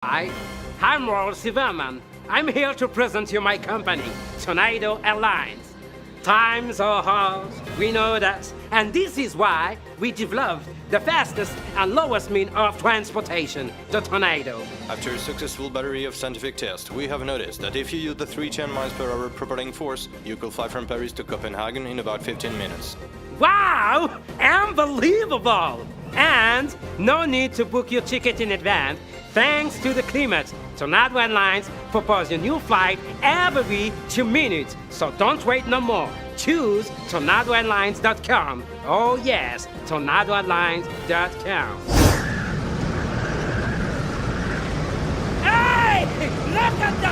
Hi, I'm Royal Silverman. I'm here to present you my company, Tornado Airlines. Times are hard, we know that, and this is why we developed the fastest and lowest mean of transportation, the Tornado. After a successful battery of scientific tests, we have noticed that if you use the 310 miles per hour propelling force, you could fly from Paris to Copenhagen in about 15 minutes. Wow! Unbelievable! And no need to book your ticket in advance. Thanks to the climate, Tornado Airlines propose a new flight every 2 minutes. So don't wait no more. Choose tornadoairlines.com. Oh yes, tornadoairlines.com. Hey! Look at that!